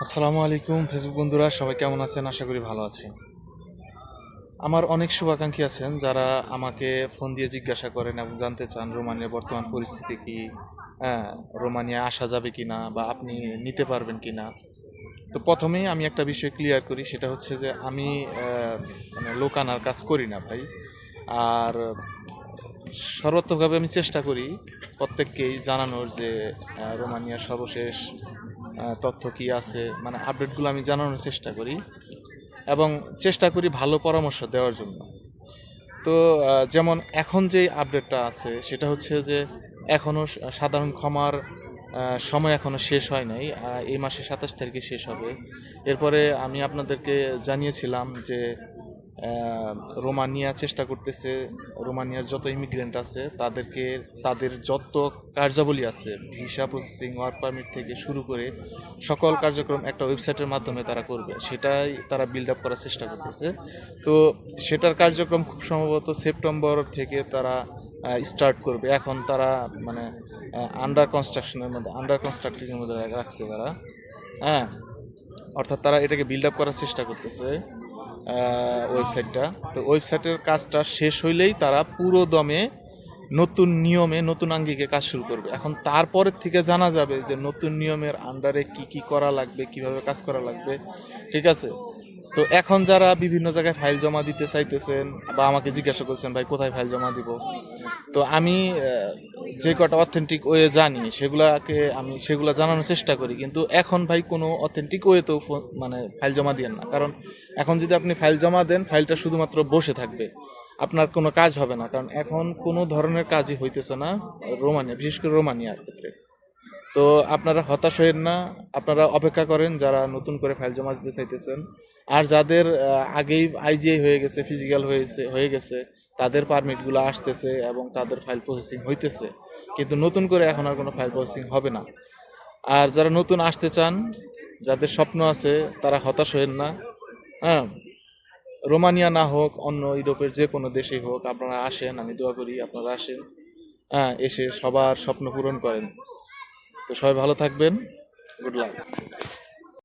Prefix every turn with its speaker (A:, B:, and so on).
A: আসসালামু আলাইকুম ফেসবুক বন্ধুরা, সবাই কেমন আছেন? আশা করি ভালো আছেন। আমার অনেক শুভাকাঙ্ক্ষী আছেন যারা আমাকে ফোন দিয়ে জিজ্ঞাসা করেন এবং জানতে চান রোমানিয়ার বর্তমান পরিস্থিতি কি, হ্যাঁ, রোমানিয়া আসা যাবে কিনা বা আপনি নিতে পারবেন কিনা। তো প্রথমেই আমি একটা বিষয় ক্লিয়ার করি, সেটা হচ্ছে যে আমি মানে লোক আনার কাজ করি না ভাই। আর সর্বাত্মকভাবে আমি চেষ্টা করি প্রত্যেককেই জানানোর যে রোমানিয়ার সর্বশেষ তথ্য কি আছে, মানে আপডেটগুলো আমি জানানোর চেষ্টা করি এবং চেষ্টা করি ভালো পরামর্শ দেওয়ার জন্য। তো যেমন এখন যে আপডেটটা আছে সেটা হচ্ছে যে এখনও সাধারণ ক্ষমার সময় এখনও শেষ হয় নাই। এই মাসের 27 তারিখে শেষ হবে। এরপরে আমি আপনাদেরকে জানিয়েছিলাম যে আহ, রোমানিয়া চেষ্টা করতেছে রোমানিয়ার যত ইমিগ্রেন্ট আছে তাদেরকে তাদের যত কার্যাবলী আছে, ভিসা প্রসেসিং, ওয়ার্ক পারমিট থেকে শুরু করে সকল কার্যক্রম একটা ওয়েবসাইটের মাধ্যমে তারা করবে, সেটাই তারা বিল্ড আপ করার চেষ্টা করতেছে। তো সেটার কার্যক্রম খুব সম্ভবত সেপ্টেম্বর থেকে তারা স্টার্ট করবে। এখন তারা মানে আন্ডার কনস্ট্রাক্টিংয়ের মধ্যে রাখছে তারা। হ্যাঁ, অর্থাৎ তারা এটাকে বিল্ড আপ করার চেষ্টা করতেছে ওয়েবসাইটটা। তো ওয়েবসাইটের কাজটা শেষ হইলেই তারা পুরো দমে নতুন নিয়মে নতুন আঙ্গিকে কাজ শুরু করবে। এখন তারপরের থেকে জানা যাবে যে নতুন নিয়মের আন্ডারে কি কি করা লাগবে, কিভাবে কাজ করা লাগবে। ঠিক আছে? তো এখন যারা বিভিন্ন জায়গায় ফাইল জমা দিতে চাইতেছেন বা আমাকে জিজ্ঞাসা করছেন ভাই কোথায় ফাইল জমা দিব, তো আমি যে কটা অথেন্টিক ওয়ে জানি সেগুলা জানানোর চেষ্টা করি। কিন্তু এখন ভাই কোনো অথেন্টিক ওয়েতেও মানে ফাইল জমা দিয়েন না, কারণ এখন যদি আপনি ফাইল জমা দেন ফাইলটা শুধুমাত্র বসে থাকবে, আপনার কোনো কাজ হবে না। কারণ এখন কোনো ধরনের কাজই হইতেছে না রোমানিয়া, বিশেষ করে রোমানিয়ার ক্ষেত্রে। তো আপনারা হতাশ হয়েন না, আপনারা অপেক্ষা করেন যারা নতুন করে ফাইল জমা দিতে চাইতেছেন। আর যাদের আগেই আইজিআই হয়ে গেছে, ফিজিক্যাল হয়ে গেছে, তাদের পারমিটগুলো আসতেছে এবং তাদের ফাইল প্রসেসিং হইতেছে, কিন্তু নতুন করে এখন আর কোনো ফাইল প্রসেসিং হবে না। আর যারা নতুন আসতে চান, যাদের স্বপ্ন আছে, তারা হতাশ হয়েন না। হ্যাঁ, রোমানিয়া না হোক, অন্য ইউরোপের যে কোনো দেশেই হোক, আপনারা আসেন, আমি দোয়া করি আপনারা আসেন। হ্যাঁ, এসে সবার স্বপ্ন পূরণ করেন। তো সবাই ভালো থাকবেন। Good luck.